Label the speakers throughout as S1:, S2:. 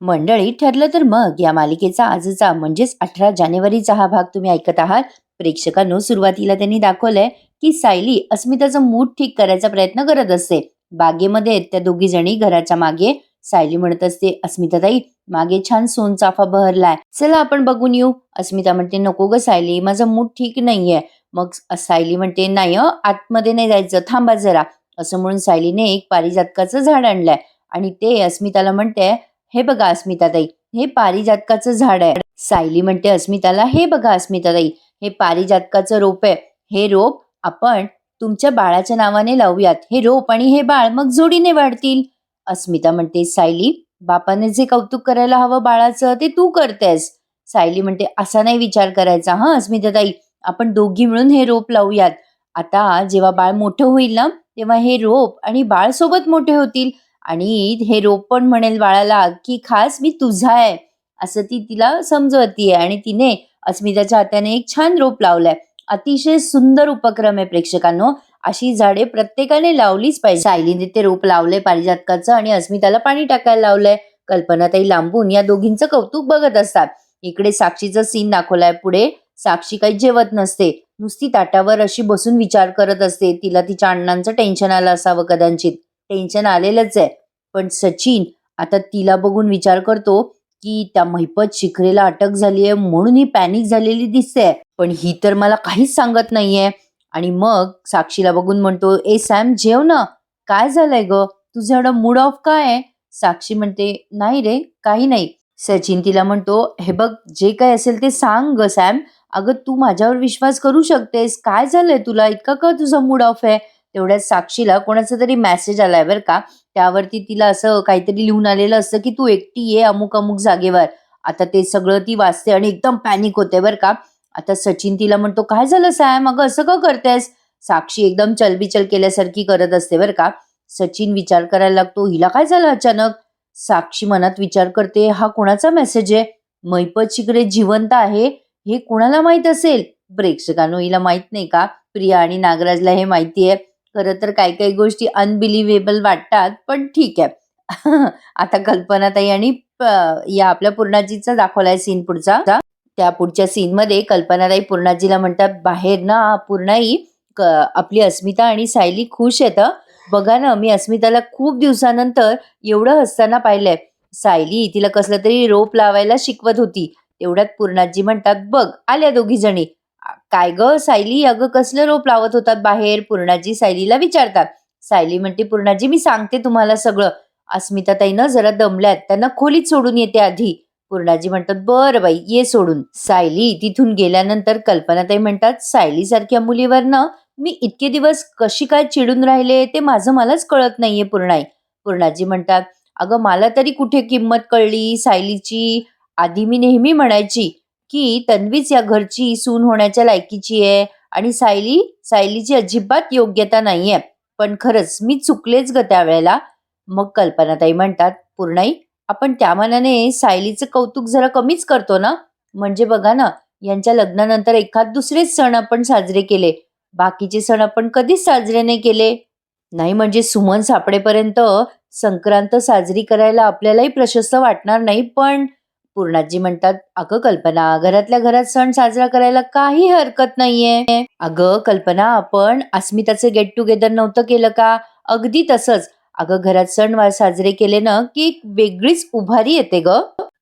S1: मंडळी, ठरलं तर मग या मालिकेचा आजचा म्हणजेच 18 जानेवारीचा हा भाग तुम्ही ऐकत आहात. प्रेक्षकांनो, सुरुवातीला त्यांनी दाखवलंय की सायली अस्मिताचा मूड ठीक करायचा प्रयत्न करत असते. बागेमध्ये आहेत त्या दोघी जणी घराच्या मागे. सायली म्हणत असते, अस्मिताताई, मागे छान सोनचाफा बहरलाय, चला आपण बघून येऊ. अस्मिता म्हणते, नको ग सायली, माझा मूड ठीक नाहीये. मग सायली म्हणते, नाही आतमध्ये नाही जायचं, थांबा जरा. असं म्हणून सायलीने एक पारिजातकाचं झाड आणलंय आणि ते अस्मिताला म्हणते, हे बघा अस्मिताताई, हे पारिजातकाचं झाड आहे. सायली म्हणते अस्मिताला, हे बघा अस्मिताताई, हे पारिजातकाचं रोप आहे. हे रोप आपण तुमच्या बाळाच्या नावाने लावूयात. हे रोप आणि हे बाळ मग जोडीने वाढतील. अस्मिता म्हणते, सायली, बापाने जे कौतुक करायला हवं बाळाचं ते तू करतेस. सायली म्हणते, असा नाही विचार करायचा हा अस्मिताताई, आपण दोघी मिळून हे रोप लावूयात. आता जेव्हा बाळ मोठं होईल ना, तेव्हा हे रोप आणि बाळ सोबत मोठे होतील आणि हे रोप पण म्हणेल बाळाला की खास मी तुझा आहे, असं ती तिला समजवतीये. आणि तिने अस्मिताच्या हाताने एक छान रोप लावलंय. अतिशय सुंदर उपक्रम आहे प्रेक्षकांनो. अशी झाडे प्रत्येकाने लावलीच पाहिजे. सायलीने ते रोप लावलंय पारिजातकाचं आणि अस्मिताला पाणी टाकायला लावलंय. कल्पनाताई लांबून या दोघींचं कौतुक बघत असतात. इकडे साक्षीचा सीन दाखवलाय. पुढे साक्षी काही जेवत नसते, नुसती ताटावर अशी बसून विचार करत असते. तिला तिच्या अण्णांचं टेन्शन आलं असावं कदाचित. टेन्शन आलेलंच आहे. पण सचिन आता तिला बघून विचार करतो की त्या महिपत शिखरेला अटक झालीये म्हणून ही पॅनिक झालेली दिसते, पण ही तर मला काहीच सांगत नाहीये. आणि मग साक्षीला बघून म्हणतो, ए सॅम, जेव ना, काय झालंय ग, तुझं एवढं मूड ऑफ काय आहे? साक्षी म्हणते, नाही रे, काही नाही. सचिन तिला म्हणतो, हे बघ, जे काय असेल ते सांग ग सॅम, अगं तू माझ्यावर विश्वास करू शकतेस, काय झालंय तुला, इतका का तुझा मूड ऑफ आहे? तेवढ्यात साक्षीला कोणाचा तरी मेसेज आलाय बरं का. त्यावरती तिला असं काहीतरी लिहून आलेलं असतं की तू एकटी ये अमुक अमुक जागेवर. आता ते सगळं ती वाचते आणि एकदम पॅनिक होते बरं का. आता सचिन तिला म्हणतो, काय झालं सॅम, अगं असं का करतेस? साक्षी एकदम चलबिचल केल्यासारखी करत असते बरं का. सचिन विचार करायला लागतो, हिला काय झालं अचानक? साक्षी मनात विचार करते, हा कोणाचा मेसेज आहे? मैपत शिकरे जिवंत आहे हे कोणाला माहित असेल? प्रेक्षकांनो, हिला माहित नाही का? प्रिया आणि नागराजला हे माहिती आहे. खरं तर काही काही गोष्टी अनबिलिव्हेबल वाटतात, पण ठीक आहे. आता कल्पनाताई आणि या आपल्या पूर्णाजीचा दाखवलाय सीन पुढचा. त्या पुढच्या सीन मध्ये कल्पनाताई पूर्णाजीला म्हणतात, बाहेर ना पूर्णाई, आपली अस्मिता आणि सायली खुश आहेत हं. बघा ना, मी अस्मिताला खूप दिवसानंतर एवढं हसताना पाहिलंय. सायली तिला कसलं तरी रोप लावायला शिकवत होती. तेवढ्यात पूर्णाजी म्हणतात, बघ आल्या दोघी जणी. काय ग सायली, अगं कसलं रोप लावत होतात बाहेर? पूर्णाजी सायलीला विचारतात. सायली म्हणते, पूर्णाजी, मी सांगते तुम्हाला सगळं. अस्मिताताईनं जरा दमल्यात, त्यांना खोलीत सोडून येते आधी. पूर्णाजी म्हणतात, बरं बाई, ये सोडून. सायली तिथून गेल्यानंतर कल्पनाताई म्हणतात, सायली सारख्या मुलीवर ना मी इतके दिवस कशी काय चिडून राहिले ते माझं मलाच कळत नाहीये पूर्णाई. पूर्णाजी म्हणतात, अगं मला तरी कुठे किंमत कळली सायलीची. आधी मी नेहमी म्हणायची की तन्वीच या घरची सून होण्याच्या लायकीची आहे आणि सायलीची अजिबात योग्यता नाहीये. पण खरंच मी चुकलेच ग त्यावेळेला. मग कल्पनाताई म्हणतात, पूर्णाई, आपण त्या मानाने सायलीचं कौतुक जरा कमीच करतो ना. म्हणजे बघा ना, यांच्या लग्नानंतर एखाद दुसरेच सण आपण साजरे केले, बाकीचे सण आपण कधीच साजरे नाही केले. नाही म्हणजे सुमन सापडेपर्यंत संक्रांत साजरी करायला आपल्यालाही प्रशस्त वाटणार नाही. पण पूर्णाजी म्हणतात, अगं कल्पना, घरातल्या घरात सण साजरा करायला काही हरकत नाहीये. अगं कल्पना, आपण अस्मिताचे गेट टुगेदर नव्हतं केलं का? अगदी तसंच. अगं घरात सणवार साजरे केले ना की एक वेगळीच उभारी येते ग.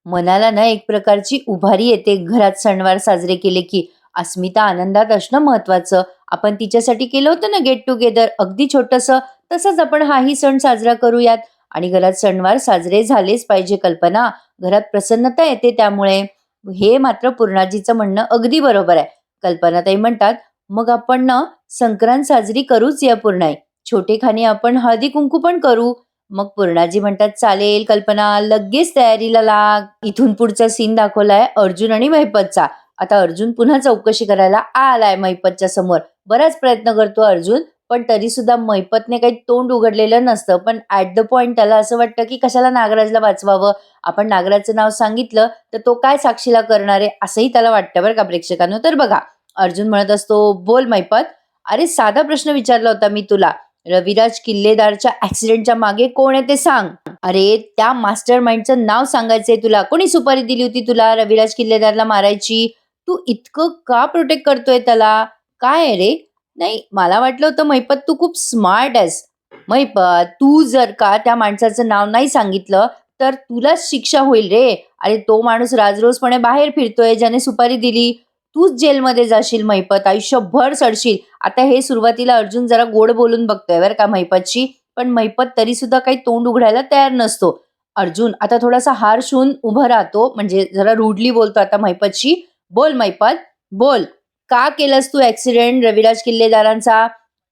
S1: मनाला ना एक प्रकारची उभारी येते घरात सणवार साजरे केले की. अस्मिता आनंदात असणं महत्वाचं. आपण तिच्यासाठी केलं होतं ना गेट टुगेदर, अगदी छोटंसं. तसंच आपण हाही सण साजरा करूयात. आणि घरात सणवार साजरे झालेच पाहिजे कल्पना, घरात प्रसन्नता येते त्यामुळे. हे मात्र पूर्णाजीचं म्हणणं अगदी बरोबर आहे. कल्पनाताई म्हणतात, मग आपण ना संक्रांत साजरी करूच या पूर्णाई. छोटेखानी आपण हळदी कुंकू पण करू. मग पूर्णाजी म्हणतात, चालेल कल्पना, लगेच तयारीला लाग. इथून पुढचा सीन दाखवलाय अर्जुन आणि महिपतचा. आता अर्जुन पुन्हा चौकशी करायला आलाय महिपतच्या समोर. बराच प्रयत्न करतो अर्जुन, पण तरी सुद्धा महिपतने काही तोंड उघडलेलं नसतं. पण ऍट द पॉइंट त्याला असं वाटतं की कशाला नागराजला वाचवावं, आपण नागराजचं नाव सांगितलं तर तो काय साक्षीला करणार आहे, असंही त्याला वाटतं बरं का प्रेक्षकांनो. तर बघा, अर्जुन म्हणत असतो, बोल महिपत, अरे साधा प्रश्न विचारला होता मी तुला. रविराज किल्लेदारच्या ऍक्सिडेंटच्या मागे कोण आहे ते सांग. अरे त्या मास्टर माइंडचं नाव सांगायचंय तुला. कोणी सुपारी दिली होती तुला रविराज किल्लेदारला मारायची? तू इतकं का प्रोटेक्ट करतोय त्याला? काय आहे रे? नाही, मला वाटलं होतं महिपत तू खूप स्मार्ट आहेस. महिपत, तू जर का त्या माणसाचं नाव नाही सांगितलं तर तुलाच शिक्षा होईल रे. अरे तो माणूस राजरोसपणे बाहेर फिरतोय ज्याने सुपारी दिली. तूच जेलमध्ये जाशील महिपत, आयुष्यभर सडशील. आता हे सुरुवातीला अर्जुन जरा गोड बोलून बघतोय बरं का महिपतशी, पण महिपत तरी सुद्धा काही तोंड उघडायला तयार नसतो. अर्जुन आता थोडासा हार्श होऊन उभं राहतो, म्हणजे जरा रूडली बोलतो आता महिपतशी. बोल महिपत, बोल. का केलंस तू ऍक्सिडेंट रविराज किल्लेदारांचा?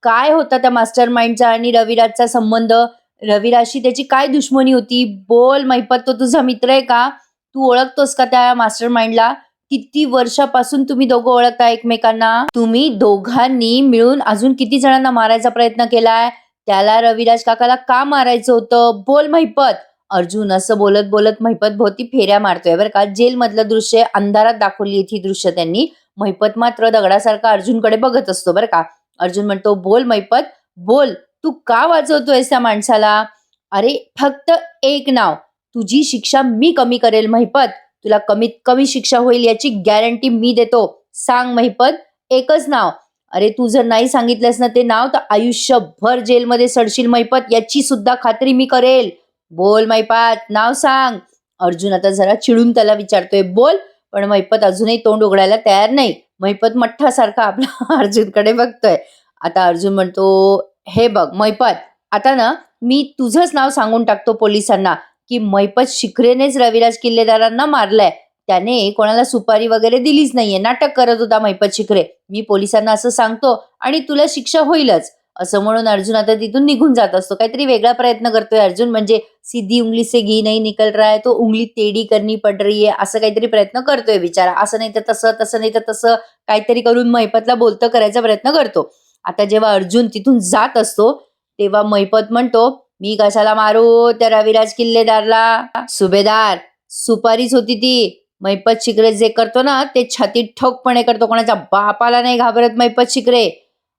S1: काय होता त्या मास्टर माइंडचा आणि रविराजचा संबंध? रविराजशी त्याची काय दुश्मनी होती? बोल महिपत, तो तुझा मित्र आहे का? तू ओळखतोस का त्या मास्टर माइंडला? किती वर्षापासून तुम्ही दोघं ओळखता एकमेकांना? तुम्ही दोघांनी मिळून अजून किती जणांना मारायचा प्रयत्न केलाय? त्याला रविराज काकाला का मारायचं होतं? बोल महिपत. अर्जुन असं बोलत बोलत महिपत भोवती फेऱ्या मारतोय बरं का. जेलमधलं दृश्य अंधारात दाखवली ही दृश्य त्यांनी. महिपत मात्र दगडासारखा अर्जुनकडे बघत असतो बरं का. अर्जुन म्हणतो, बोल महिपत, बोल. तू का वाचवतोयस त्या माणसाला? अरे फक्त एक नाव. तुझी शिक्षा मी कमी करेल महिपत. तुला कमीत कमी शिक्षा होईल याची गॅरंटी मी देतो. सांग महिपत, एकच नाव. अरे तू जर नाही सांगितलंस ना ते नाव तर आयुष्यभर जेलमध्ये सडशील महिपत, याची सुद्धा खात्री मी करेल. बोल महिपत, नाव सांग. अर्जुन आता जरा चिडून त्याला विचारतोय, बोल. पण महिपत अजूनही तोंड उघडायला तयार नाही. महिपत मठ्ठासारखा आपला अर्जुनकडे बघतोय. आता अर्जुन म्हणतो, हे बघ महिपत, आता ना मी तुझंच नाव सांगून टाकतो पोलिसांना की महिपत शिखरेनेच रविराज किल्लेदारांना मारलंय. त्याने कोणाला सुपारी वगैरे दिलीच नाहीये, नाटक करत होता महिपत शिखरे. मी पोलिसांना असं सांगतो आणि तुला शिक्षा होईलच. असं म्हणून अर्जुन आता तिथून निघून जात असतो. काहीतरी वेगळा प्रयत्न करतोय अर्जुन, म्हणजे सीधी उंगली से घी नाही निकल रहा है तो उंगली टेढ़ी करनी पड़ रही है, असं काहीतरी प्रयत्न करतोय बिचारा. असं नाही तर तसं, तसं नाही तर तसं काहीतरी करून महिपतला बोलतं करायचा प्रयत्न करतो. आता जेव्हा अर्जुन तिथून जात असतो तेव्हा महिपत म्हणतो, मी कशाला मारू त्या रविराज किल्लेदारला? सुभेदार, सुपारीच होती ती. महिपत शिखरे जे करतो ना ते छातीत ठोकपणे करतो, कोणाच्या बापाला नाही घाबरत महिपत शिखरे.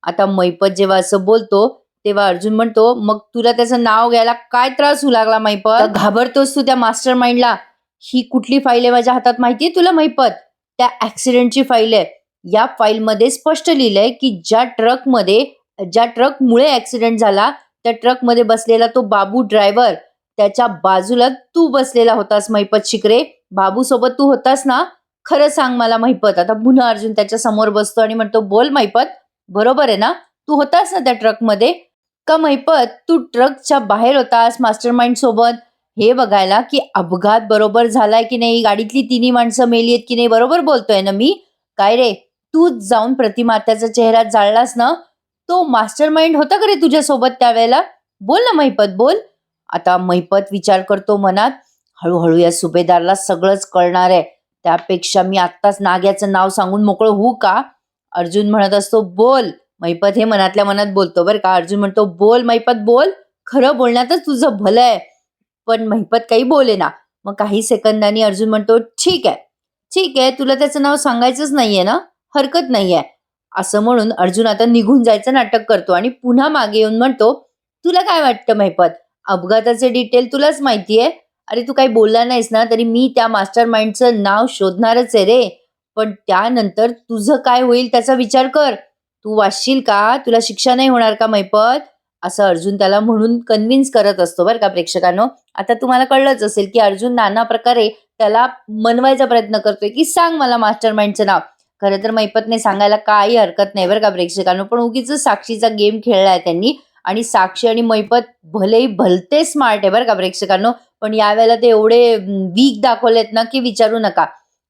S1: आता महिपत जेव्हा असं बोलतो तेव्हा अर्जुन म्हणतो, मग तुला त्याचं नाव घ्यायला काय त्रास होऊ लागला महिपत? घाबरतोस तू त्या मास्टर माइंडला? ही कुठली फाईल आहे माझ्या हातात माहितीये तुला महिपत? त्या ऍक्सिडेंटची फाईल आहे. या फाईलमध्ये स्पष्ट लिहिलंय की ज्या ट्रकमुळे ऍक्सिडेंट झाला त्या ट्रकमध्ये बसलेला तो बाबू ड्रायव्हर, त्याच्या बाजूला तू बसलेला होतास महिपत शिखरे. बाबू सोबत तू होतास ना? खरं सांग मला महिपत. आता पुन्हा अर्जुन त्याच्या समोर बसतो आणि म्हणतो, बोल महिपत, बरोबर आहे ना? तू होतास ना त्या ट्रकमध्ये? का महिपत तू ट्रकच्या बाहेर होतास मास्टर माइंड सोबत हे बघायला की अपघात बरोबर झालाय की नाही, गाडीतली तिन्ही माणसं मेली आहेत की नाही? बरोबर बोलतोय ना मी? काय रे, तूच जाऊन प्रतिमात्याचा चेहरा जाळलास ना? तो मास्टर माइंड होता का रे तुझ्यासोबत त्यावेळेला? बोल ना महिपत, बोल. आता महिपत विचार करतो मनात, हळूहळू या सुभेदारला सगळंच कळणार आहे. त्यापेक्षा मी आत्ताच नाग्याचं नाव सांगून मोकळं होऊ का? अर्जुन म्हणत असतो, बोल. महिपत हे मनातल्या मनात बोलतो बरं का. अर्जुन म्हणतो, बोल महिपत, बोल. खरं बोलण्यातच तुझं भलं आहे. पण महिपत काही बोलेना. मग काही सेकंदांनी अर्जुन म्हणतो, ठीक आहे, ठीक आहे, तुला त्याचं नाव सांगायचंच नाहीये ना? हरकत नाहीये. असं म्हणून अर्जुन आता निघून जायचं नाटक करतो आणि पुन्हा मागे येऊन म्हणतो, तुला काय वाटतं महिपत? अपघाताचे डिटेल तुलाच माहितीये. अरे तू काही बोलला नाहीस ना तरी मी त्या मास्टर माइंडचं नाव शोधणारच आहे रे. पण त्यानंतर तुझं काय होईल त्याचा विचार कर. तू वाचशील का? तुला शिक्षा नाही होणार का महिपत? असं अर्जुन त्याला म्हणून कन्व्हिन्स करत असतो बरं का प्रेक्षकांनो. आता तुम्हाला कळलंच असेल की अर्जुन नाना प्रकारे त्याला मनवायचा प्रयत्न करतोय की सांग मला मास्टर माइंडचं नाव. खरं तर महिपतने सांगायला काही हरकत नाही बरं का प्रेक्षकांनो, पण उगीच साक्षीचा गेम खेळलाय त्यांनी. आणि साक्षी आणि महिपत भलेही भलते स्मार्ट आहे बरं का प्रेक्षकांनो, पण यावेळेला ते एवढे वीक दाखवलेत ना की विचारू नका.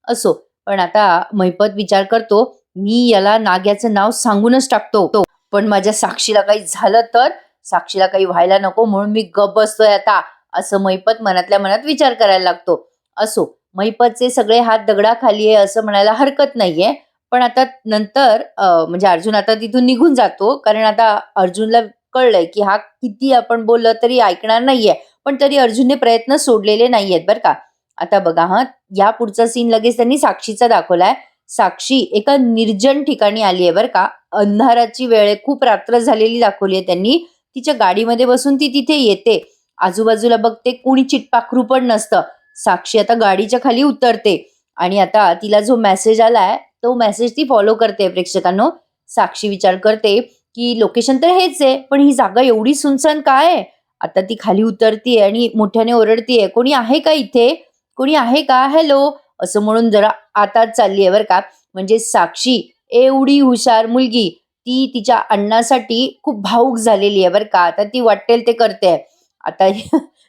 S1: असो, पण आता महिपत विचार करतो, मी याला नाग्याचं नाव सांगूनच टाकतो. पण माझ्या साक्षीला काही झालं तर? साक्षीला काही व्हायला नको म्हणून मी गप बसतोय आता, असं महिपत मनातल्या मनात विचार करायला लागतो. असो, महिपतचे सगळे हात दगडाखाली आहे असं म्हणायला हरकत नाहीये. पण आता नंतर म्हणजे अर्जुन आता तिथून निघून जातो, कारण आता अर्जुनला कळलंय की हा किती आपण बोललं तरी ऐकणार नाहीये. पण तरी अर्जुनने प्रयत्न सोडलेले नाहीयेत बरं का. आता बघा हा, या पुढचा सीन लगेच त्यांनी साक्षीचा दाखवलाय. साक्षी एका निर्जन ठिकाणी आली आहे बरं का. अंधाराची वेळ आहे, खूप रात्र झालेली दाखवली आहे त्यांनी. तिच्या गाडीमध्ये बसून ती तिथे येते. आजूबाजूला बघते, कोणी चिटपाखरू पण नसतं. साक्षी आता गाडीच्या खाली उतरते आणि आता तिला जो मेसेज आलाय तो मेसेज ती फॉलो करते. प्रेक्षकांनो, साक्षी विचार करते की लोकेशन तर हेच आहे, पण ही जागा एवढी सुनसान काय आहे? आता ती खाली उतरतीये आणि मोठ्याने ओरडतीये, कोणी आहे का इथे? कोणी आहे का? हॅलो, असं म्हणून जरा आतात चालली आहे बरं का. म्हणजे साक्षी एवढी हुशार मुलगी, ती तिच्या अण्णासाठी खूप भावूक झालेली आहे बरं का. आता ती वाटेल ते करते. आता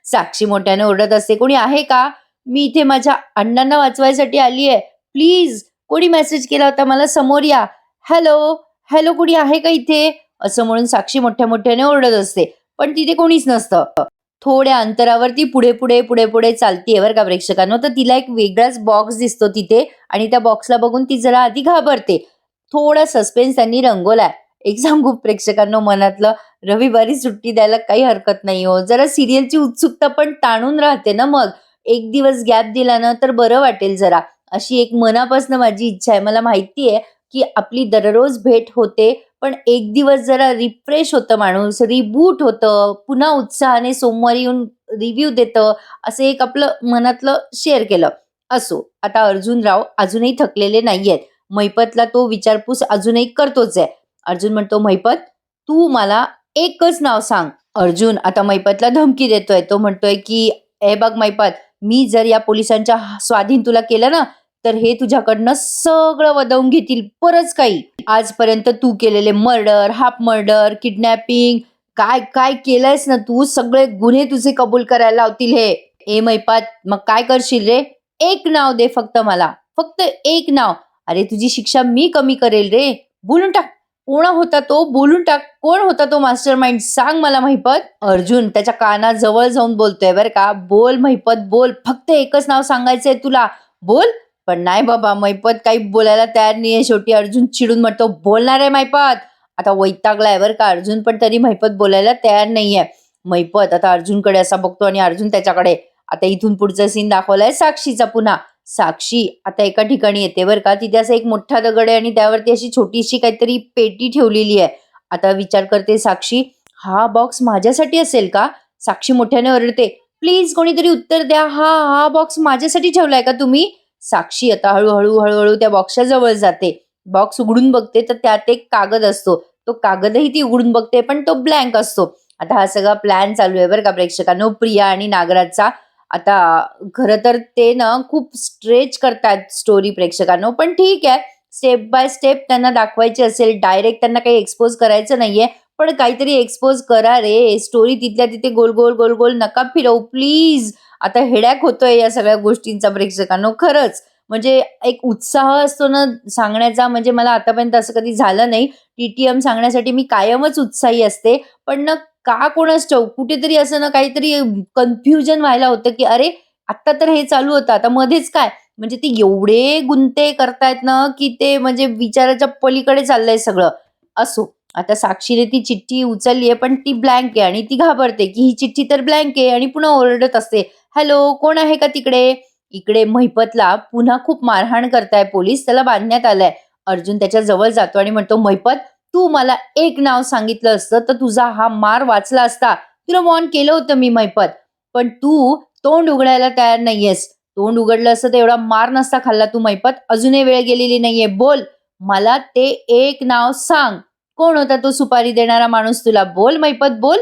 S1: साक्षी मोठ्याने ओरडत असते, कोणी आहे का? मी इथे माझ्या अण्णांना वाचवायसाठी आली आहे. प्लीज, कोणी मेसेज केला होता मला, समोर या. हॅलो, हॅलो, कोणी आहे का इथे? असं म्हणून साक्षी मोठ्या मोठ्याने ओरडत असते. पण तिथे कोणीच नसतं. थोड्या अंतरावर ती पुढे पुढे पुढे पुढे चालतीये बरं का प्रेक्षकांनो. तर तिला एक वेगळाच बॉक्स दिसतो तिथे आणि त्या बॉक्सला बघून ती जरा आधी घाबरते. थोडा सस्पेन्स त्यांनी रंगवलाय. एक सांगू प्रेक्षकांनो मनातलं, रविवारी सुट्टी द्यायला काही हरकत नाही हो. जरा सिरियलची उत्सुकता पण ताणून राहते ना मग. एक दिवस गॅप दिला ना तर बरं वाटेल जरा. अशी एक मनापासून माझी इच्छा आहे. मला माहिती की आपली दररोज भेट होते, पण एक दिवस जरा रिफ्रेश होतं माणूस, रिबूट होतं, पुन्हा उत्साहाने सोमवारी येऊन रिव्ह्यू देतं, असं एक आपलं मनातलं शेअर केलं. असो, आता अर्जुनराव अजूनही थकलेले नाहीयेत. महिपतला तो विचारपूस अजूनही करतोच आहे. अर्जुन म्हणतो, महिपत, तू मला एकच नाव सांग. अर्जुन आता महिपतला धमकी देतोय. तो म्हणतोय की, हे बघ महिपत, मी जर या पोलिसांच्या स्वाधीन तुला केलं ना, तर हे तुझ्याकडनं सगळं वदवून घेतील, बरंच काही. आजपर्यंत तू केलेले मर्डर, हाफ मर्डर, किडनॅपिंग, काय काय केलंयस ना तू, सगळे गुन्हे तुझे कबूल करायला लावतील हे. ए मैपात, मग काय करशील रे? एक नाव दे फक्त मला, फक्त एक नाव. अरे तुझी शिक्षा मी कमी करेल रे. बोलून टाक, कोण होता तो? बोलून टाक, कोण होता तो मास्टर माइंड? सांग मला महिपत. अर्जुन त्याच्या कानाजवळ जाऊन बोलतोय बरं का. बोल महिपत, बोल, फक्त एकच नाव सांगायचंय तुला, बोल. पण नाही बाबा, मैपत काही बोलायला तयार नाहीये. शेवटी अर्जुन चिडून म्हणतो, बोलणार आहे मैपत. आता वैतागलाय बरं का अर्जुन, पण तरी मैपत बोलायला तयार नाहीये. मैपत आता अर्जुनकडे असा बघतो आणि अर्जुन त्याच्याकडे. आता इथून पुढचा सीन दाखवलाय साक्षीचा पुन्हा. साक्षी आता एका ठिकाणी येते बरं का. तिथे असा एक मोठा दगड आहे आणि त्यावरती अशी छोटीशी काहीतरी पेटी ठेवलेली आहे. आता विचार करते साक्षी, हा बॉक्स माझ्यासाठी असेल का? साक्षी मोठ्याने ओरडते, प्लीज कोणीतरी उत्तर द्या. हा हा बॉक्स माझ्यासाठी ठेवलाय का तुम्ही? साक्षी आता हळूहळू हळूहळू त्या बॉक्सच्या जवळ जाते. बॉक्स उघडून बघते तर त्यात एक कागद असतो. तो कागदही ती उघडून बघते, पण तो ब्लँक असतो. आता हा सगळा प्लॅन चालू आहे बरं का प्रेक्षकांनो, प्रिया आणि नागराजचा. आता खरं तर ते ना खूप स्ट्रेच करतात स्टोरी प्रेक्षकांनो, पण ठीक आहे, स्टेप बाय स्टेप त्यांना दाखवायची असेल, डायरेक्ट त्यांना काही एक्सपोज करायचं नाहीये, पण काहीतरी एक्सपोज करा रे. स्टोरी तिथल्या तिथे गोल गोल गोल गोल नका फिरवू प्लीज. आता हेड्याक होतोय या सगळ्या गोष्टींचा प्रेक्षकांनो, खरंच. म्हणजे एक उत्साह असतो ना सांगण्याचा, म्हणजे मला आतापर्यंत असं कधी झालं नाही. टीटीएम सांगण्यासाठी मी कायमच उत्साही असते, पण ना का कोणास ठाऊक कुठेतरी असं ना काहीतरी कन्फ्युजन व्हायला होतं की अरे आत्ता तर हे चालू होतं, आता मध्येच काय? म्हणजे ते एवढे गुंते करतायत ना की ते म्हणजे विचाराच्या पलीकडे चाललंय सगळं. असो, आता साक्षीने ती चिठ्ठी उचलली आहे, पण ती ब्लँक आहे आणि ती घाबरते की ही चिठ्ठी तर ब्लँक आहे आणि पुन्हा ओरडत असते, हॅलो, कोण आहे का तिकडे? इकडे महिपतला पुन्हा खूप मारहाण करताय पोलीस, त्याला बांधण्यात आलंय. अर्जुन त्याच्या जवळ जातो आणि म्हणतो, महिपत, तू मला एक नाव सांगितलं असतं तर तुझा हा मार वाचला असता. तुला वॉर्न केलं होतं मी महिपत, पण तू तोंड उघडायला तयार नाहीयेस. तोंड उघडलं असतं तर एवढा मार नसता खाल्ला तू महिपत. अजूनही वेळ गेलेली नाहीये. बोल, मला ते एक नाव सांग. कोण होता तो सुपारी देणारा माणूस तुला? बोल महिपत, बोल.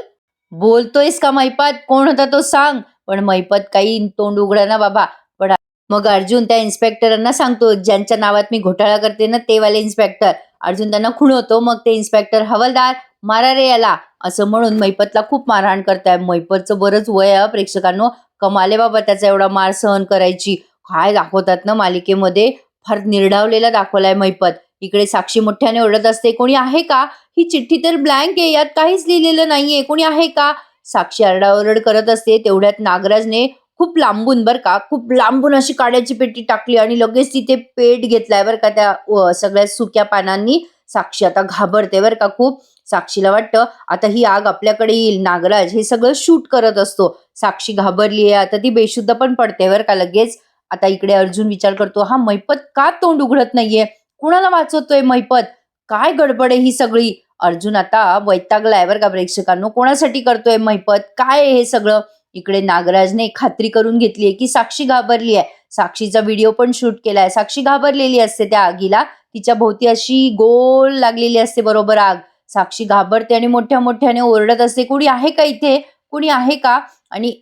S1: बोलतोयस का महिपत? कोण होता तो सांग. पण महिपत काही तोंड उघडा ना बाबा. पण मग अर्जुन त्या इन्स्पेक्टरांना सांगतो, ज्यांच्या नावात मी घोटाळा करते ना ते वाले इन्स्पेक्टर. अर्जुन त्यांना खुणवतो. मग ते इन्स्पेक्टर, हवालदार मारा रे याला, असं म्हणून महिपतला खूप मारहाण करताय. महिपतचं बरंच वय आहे प्रेक्षकांनो, कमाले बाबा त्याचा एवढा मार सहन करायची. काय दाखवतात ना मालिकेमध्ये, फार निर्ढावलेला दाखवलाय महिपत. इकडे साक्षी मोठ्याने ओरडत असते, कोणी आहे का? ही चिठ्ठी तर ब्लँक आहे, यात काहीच लिहिलेलं नाहीये, कोणी आहे का? साक्षी आरडाओरड करत असते. तेवढ्यात नागराजने खूप लांबून बर का, खूप लांबून अशी काड्याची पेटी टाकली आणि लगेच तिथे पेट घेतलाय बर का त्या सगळ्या सुक्या पानांनी. साक्षी आता घाबरते बर का खूप. साक्षीला वाटतं आता ही आग आपल्याकडे येईल. नागराज हे सगळं शूट करत असतो. साक्षी घाबरली आहे, आता ती बेशुद्ध पण पडते बर का लगेच. आता इकडे अर्जुन विचार करतो, हा महिपत का तोंड उघडत नाहीये? कुणाला वाचवतोय महिपत? काय गडबड आहे ही सगळी? अर्जुन आता वैतागलाय बरं का प्रेक्षकांनो. कोणासाठी करतोय मैपत? काय आहे हे सगळं? इकडे नागराजने खात्री करून घेतलीये की साक्षी घाबरली आहे. साक्षीचा व्हिडिओ पण शूट केलाय. साक्षी घाबरलेली असते त्या आगीला. तिच्या भोवती अशी गोल लागलेली असते बरोबर आग. साक्षी घाबरते आणि मोठ्या मोठ्याने ओरडत असते, "कोणी आहे का इथे? कोणी आहे का?" आणि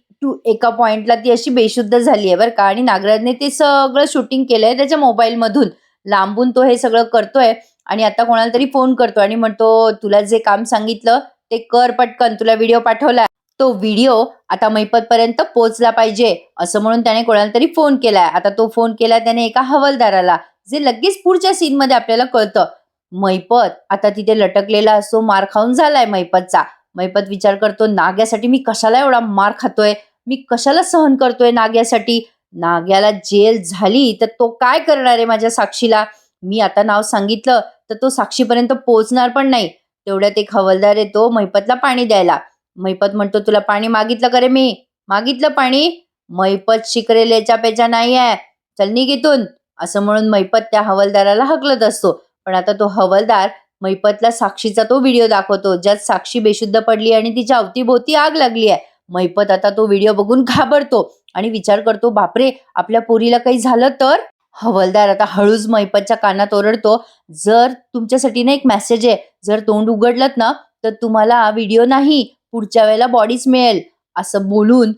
S1: एका पॉइंटला ती अशी बेशुद्ध झाली आहे बरं का. आणि नागराजने ते सगळं शूटिंग केलंय त्याच्या मोबाईलमधून. लांबून तो हे सगळं करतोय आणि आता कोणाला तरी फोन करतो आणि म्हणतो, "तुला जे काम सांगितलं ते कर पटकन. तुला व्हिडिओ पाठवलाय. तो व्हिडिओ आता मैपतपर्यंत पोहोचला पाहिजे." असं म्हणून त्याने कोणाला तरी फोन केलाय. आता तो फोन केलाय त्याने एका हवालदाराला, जे लगेच पुढच्या सीनमध्ये आपल्याला कळतं. मैपत आता तिथे लटकलेला असतो. मार खाऊन झालाय मैपतचा. मैपत विचार करतो, नाग्यासाठी मी कशाला एवढा मार खातोय? मी कशाला सहन करतोय नाग्यासाठी? नाग्याला जेल झाली तर तो काय करणार आहे माझ्या साक्षीला? मी आता नाव सांगितलं तर तो साक्षीपर्यंत पोहोचणार पण नाही. तेवढ्यात एक हवालदार येतो मैपतला पाणी द्यायला. मैपत म्हणतो, "तुला पाणी मागितलं का रे मी? मागितलं पाणी?" मैपत शिकरेलेच्या पेचा नाही आहे. "चल निघ इथून." असं म्हणून मैपत त्या हवालदाराला हकलत असतो. पण आता तो हवालदार मैपतला साक्षीचा तो व्हिडिओ दाखवतो, ज्यात साक्षी बेशुद्ध पडली आणि तिच्या अवतीभोवती आग लागली आहे. मैपत आता तो व्हिडिओ बघून घाबरतो आणि विचार करतो, "बापरे, आपल्या पोरीला काही झालं तर?" हवालदार आता हळूच मैपतच्या कानात ओरडतो, "जर तुमच्यासाठी ना एक मेसेज आहे. जर तोंड उघडलत ना तर तुम्हाला व्हिडिओ नाही, पुढच्या वेळेला बॉडीच मिळेल." असं बोलून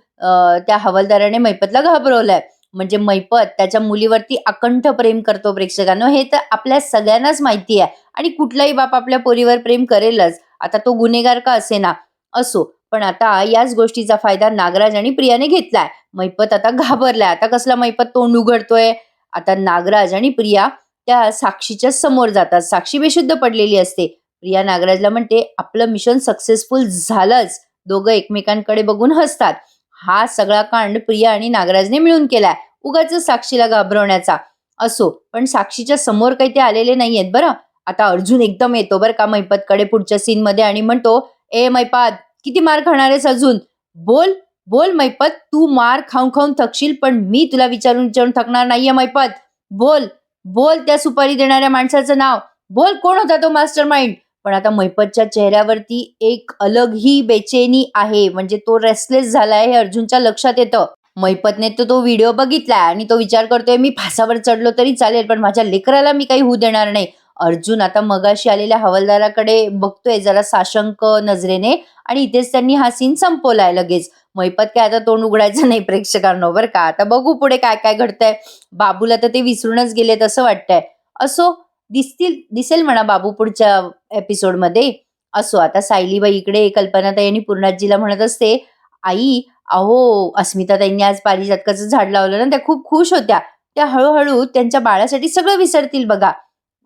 S1: त्या हवालदाराने मैपतला घाबरवलंय. म्हणजे मैपत त्याच्या मुलीवरती अकंठ प्रेम करतो प्रेक्षकांनो. हे तर आपल्या सगळ्यांनाच माहिती आहे. आणि कुठलाही बाप आपल्या पोरीवर प्रेम करेलच. आता तो गुन्हेगार का असेना. असो, पण आता याच गोष्टीचा फायदा नागराज आणि प्रियाने घेतलाय. मैपत आता घाबरलाय. आता कसला मैपत तोंड उघडतोय? आता नागराज आणि प्रिया त्या साक्षीच्या समोर जातात. साक्षी बेशुद्ध पडलेली असते. प्रिया नागराजला म्हणते, "आपलं मिशन सक्सेसफुल झालंच." दोघं एकमेकांकडे बघून हसतात. हा सगळा कांड प्रिया आणि नागराजने मिळून केलाय. उगाचच साक्षीला घाबरवण्याचा. असो, पण साक्षीच्या समोर काही ते आलेले नाहीयेत बरं. आता अर्जुन एकदम येतो बरं का मैपतकडे पुढच्या सीनमध्ये आणि म्हणतो, "ए मैपात, किती मार खाणार आहेस अजून? बोल, बोल मैपत, तू मार खाऊन खाऊन थकशील, पण मी तुला विचारून विचारून थकणार नाहीये मैपत. बोल, बोल त्या सुपारी देणाऱ्या माणसाचं नाव. बोल, कोण होता तो मास्टर माइंड?" पण आता मैपतच्या चेहऱ्यावरती एक अलग ही बेचैनी आहे. म्हणजे तो रेस्टलेस झालाय हे अर्जुनच्या लक्षात येतं. मैपतने तो व्हिडिओ बघितलाय आणि तो विचार करतोय, "मी फासावर चढलो तरी चालेल, पण माझ्या लेकराला मी काही होऊ देणार नाही." अर्जुन आता मगाशी आलेल्या हवालदाराकडे बघतोय जरा साशंक नजरेने आणि इथेच त्यांनी हा सीन संपवलाय लगेच. मैपत काय आता तोंड उघडायचं नाही प्रेक्षकांनो बरं का. आता बघू पुढे काय काय घडतंय. बाबूला तर ते विसरूनच गेलेत असं वाटतंय. असो, दिसेल म्हणा बाबू पुढच्या एपिसोडमध्ये. असो, आता सायलीबाई इकडे कल्पनाताई आणि पूर्णाजीला म्हणत असते, "आई, अहो अस्मिताताईंनी आज पारिजातकाचं झाड लावलं ना, त्या खूप खुश होत्या. त्या हळूहळू त्यांच्या बाळासाठी सगळं विसरतील बघा."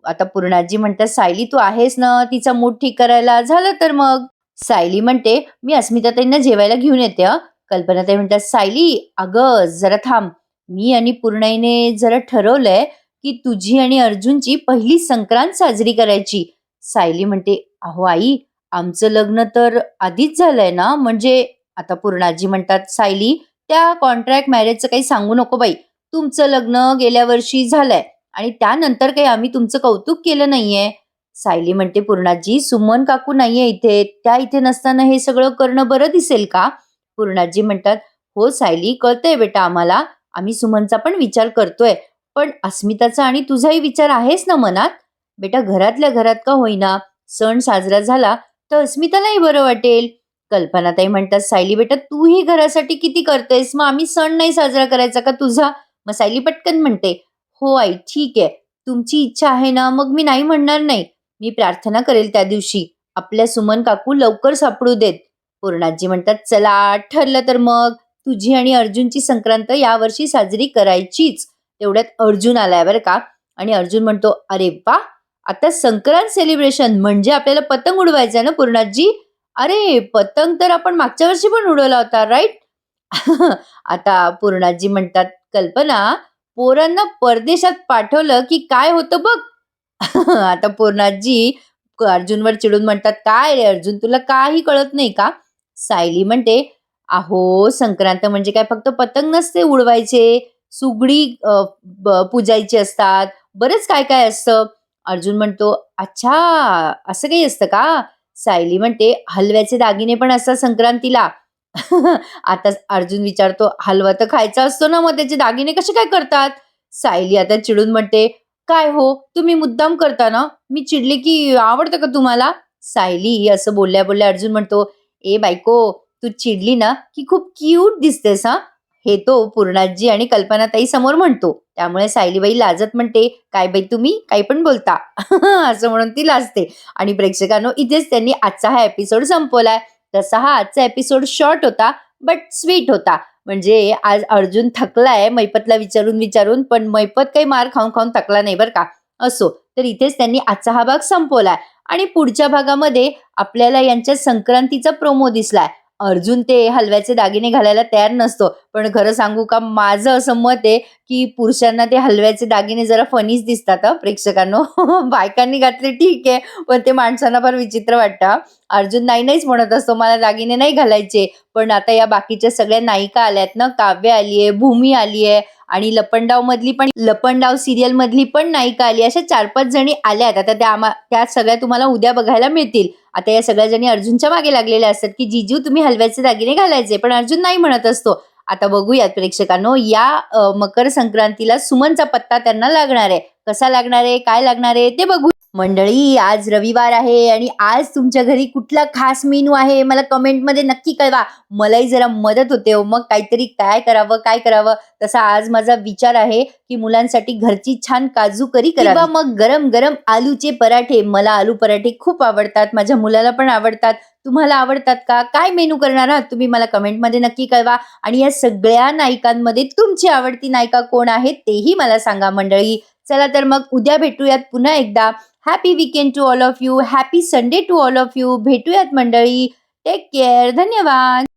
S1: आता पूर्णाजी म्हणतात, "सायली तू आहेस ना तिचा मूड ठीक करायला? झालं तर मग." सायली म्हणते, "मी अस्मिताताईंना जेवायला घेऊन येते हं." कल्पनाताई म्हणतात, "सायली, अगं जरा थांब. मी आणि पूर्णाईने जरा ठरवलंय की तुझी आणि अर्जुनची पहिली संक्रांत साजरी करायची." सायली म्हणते, "अहो आई, आमचं लग्न तर आधीच झालंय ना." म्हणजे आता पूर्णाजी म्हणतात, "सायली, त्या कॉन्ट्रॅक्ट मॅरेजचं काही सांगू नको बाई. तुमचं लग्न गेल्या वर्षी झालंय आणि त्यानंतर काही आम्ही तुमचं कौतुक केलं नाहीये." सायली म्हणते, "पूर्णाजी, सुमन काकू नाहीये इथे. त्या इथे नसताना हे सगळं करणं बरं दिसेल का?" पूर्णाजी म्हणतात, "हो सायली, कळतंय बेटा आम्हाला. आम्ही सुमनचा पण विचार करतोय. पण अस्मिताचा आणि तुझाही विचार आहेस ना मनात? बेटा घरातल्या घरात का होईना सण साजरा झाला तर अस्मितालाही बरं वाटेल." कल्पनाताई म्हणतात, "सायली बेटा तूही घरासाठी किती करतेस, मग आम्ही सण नाही साजरा करायचा का तुझा?" मग सायली पटकन म्हणते, "हो आई, ठीक आहे. तुमची इच्छा आहे ना, मग मी नाही म्हणणार नाही. मी प्रार्थना करेल त्या दिवशी. आपल्या सुमन काकू लवकर सापडू देत." पूर्णाजी म्हणतात, "चला ठरलं तर मग तुझी आणि अर्जुनची संक्रांत यावर्षी साजरी करायचीच." तेवढ्यात अर्जुन आलाय बरं का. आणि अर्जुन म्हणतो, "अरे वा, आता संक्रांत सेलिब्रेशन म्हणजे आपल्याला पतंग उडवायचा ना पूर्णाजी? अरे पतंग तर आपण मागच्या वर्षी पण उडवला होता राईट?" आता पूर्णाजी म्हणतात, "कल्पना, पोरांना परदेशात पाठवलं की काय होतं बघ." आता पूर्णाजी अर्जुनवर चिडून म्हणतात, "काय रे अर्जुन, तुला काही कळत नाही का?" सायली म्हणते, "अहो संक्रांत म्हणजे काय फक्त पतंग नसते उडवायचे, सुगडी पूजायची असतात, बरंच काय काय असतं." अर्जुन म्हणतो, "अच्छा, असं काही असतं का?" सायली म्हणते, "हलव्याचे दागिने पण असतात संक्रांतीला." आता अर्जुन विचारतो, "हलवा तर खायचा असतो ना, मग त्याचे दागिने कसे काय करतात?" सायली आता चिडून म्हणते, "काय हो, तुम्ही मुद्दाम करता ना? मी चिडले की आवडतं का तुम्हाला?" सायली असं बोलल्या-बोलल्या अर्जुन म्हणतो, "ए बायको, तू चिडली ना, की खूप क्यूट दिसतेस हां." हे तो पूर्णाजी आणि कल्पनाताई समोर म्हणतो. त्यामुळे सायलीबाई लाजत म्हणते, "काय बाई तुम्ही काही पण बोलता." असं म्हणून ती लाजते आणि प्रेक्षकांनो इथेच त्यांनी आजचा हा एपिसोड संपवलाय. तसा हा आजचा एपिसोड शॉर्ट होता, बट स्वीट होता. म्हणजे आज अर्जुन थकलाय मैपतला विचारून-विचारून, पण मैपत काही मार खाऊन-खाऊन थकला नाही बरं का. असो, तर इथेच त्यांनी आजचा हा भाग संपवलाय आणि पुढच्या भागामध्ये आपल्याला यांच्या संक्रांतीचा प्रोमो दिसलाय. अर्जुन ते हलव्याचे दागिने घालायला तयार नसतो. पण खरं सांगू का, माझं असं मत आहे, की पुरुषांना ते हलव्याचे दागिने जरा फनीच दिसतात हं प्रेक्षकांनो. बायकांनी घातले ठीक आहे, पण ते माणसांना फार विचित्र वाटतं हां. अर्जुन नाही-नाहीच म्हणत असतो, मला दागिने नाही घालायचे. पण आता या बाकीच्या सगळ्या नायिका आल्यात ना, काव्य आली आहे, भूमी आली आहे आणि लपंडाव सीरियलमधली पण नायिका आली. अशा 4-5 जणी आल्यात. आता त्या सगळ्या तुम्हाला उद्या बघायला मिळतील. आता या सगळ्या जणी अर्जुनच्या मागे लागलेल्या असतात, की "जीजू तुम्ही हलव्याचे दागिने घालायचे." पण अर्जुन नाही म्हणत असतो. आता बघूयात प्रेक्षकांनो, या मकर संक्रांतीला सुमनचा पत्ता त्यांना लागणार आहे. कसा लागणार आहे, काय लागणार आहे ते बघू. मंडळी, आज रविवार आहे आणि आज तुमच्या घरी कुठला खास मेनू आहे मला कमेंटमध्ये नक्की कळवा. मलाही जरा मदत होते हो. मग काहीतरी काय करावं? तसा आज माझा विचार आहे, की मुलांसाठी घरची छान काजू करी करावी किंवा मग गरम-गरम आलूचे पराठे. मला आलू पराठे खूप आवडतात. माझ्या मुलाला पण आवडतात. तुम्हाला आवडतात का? काय मेनू करणार आहात तुम्ही मला कमेंटमध्ये नक्की कळवा आणि या सगळ्या नायिकांमध्ये तुमची आवडती नायिका कोण आहे तेही मला सांगा मंडळी. चला तर मग उद्या भेटूयात पुन्हा एकदा. Happy weekend to all of you. Happy Sunday to all of you. भेटूयात मंडळी. Take care. धन्यवाद.